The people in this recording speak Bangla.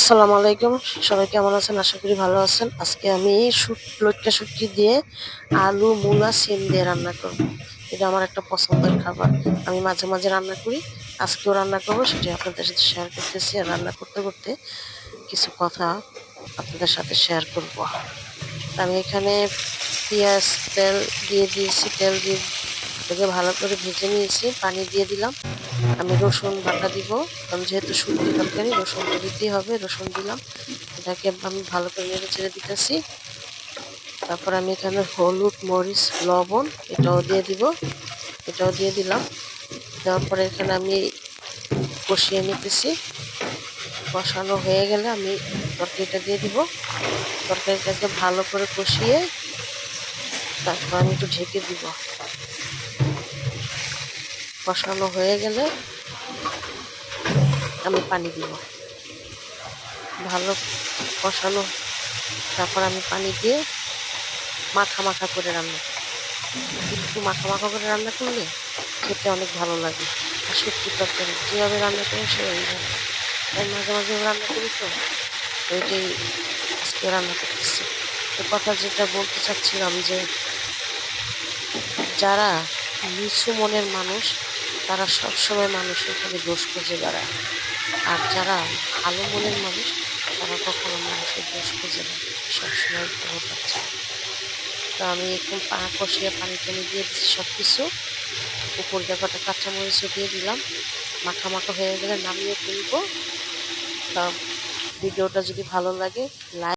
আসসালামু আলাইকুম। সবাই কেমন আছেন? আশা করি ভালো আছেন। আজকে আমি লইট্টা শুটকি দিয়ে আলু, মূলা, সিম দিয়ে রান্না করব। এটা আমার একটা পছন্দের খাবার। আমি মাঝে মাঝে রান্না করি। আজকেও রান্না করব, সেটাই আপনাদের সাথে শেয়ার করতেছি। আর রান্না করতে করতে কিছু কথা আপনাদের সাথে শেয়ার করব। আমি এখানে পেঁয়াজ, তেল দিয়ে দিয়েছি। তেল দিয়ে এটাকে ভালো করে ভেজে নিয়েছি। পানি দিয়ে দিলাম। আমি রসুন বাটা দিব, কারণ যেহেতু শুটকি তরকারি রসুন তো দিতেই হবে। রসুন দিলাম, এটাকে আমি ভালো করে নেড়ে চেড়ে দিতেছি। তারপর আমি এখানে হলুদ, মরিচ, লবণ এটাও দিয়ে দিব। এটাও দিয়ে দিলাম। দেওয়ার পরে এখানে আমি কষিয়ে নিতেছি। কষানো হয়ে গেলে আমি তরকারিটা দিয়ে দিব। তরকারিটাকে ভালো করে কষিয়ে তারপর আমি একটু ঢেকে দিব। কষানো হয়ে গেলে আমি পানি দিব। ভালো কষানো, তারপর আমি পানি দিয়ে মাখা মাখা করে রান্না করি। একটু মাখা মাখা করে রান্না করলে খেতে অনেক ভালো লাগে। আর শুটকি তরকারি যেভাবে রান্না করি সেভাবেই ভালো লাগে। আমি মাঝে মাঝে রান্না করি, তো ওইটাই আজকে রান্না করতেছি। তো কথা যেটা বলতে চাচ্ছিলাম যে যারা নিচু মনের মানুষ তারা সবসময় মানুষের খালি দোষ খুঁজে বেড়ায়। আর যারা ভালো মনের মানুষ তারা কখনো মানুষের দোষ খুঁজে না, সবসময় ভালো পাচ্ছে। তো আমি একটু কষিয়ে পানি টানি দিয়ে দিচ্ছি সব কিছু। উপর দিয়ে কটা কাঁচামরিচও দিয়ে দিলাম। মাখা মাখা হয়ে গেলে নামিয়ে ফেলবো। তা ভিডিওটা যদি ভালো লাগে লাইক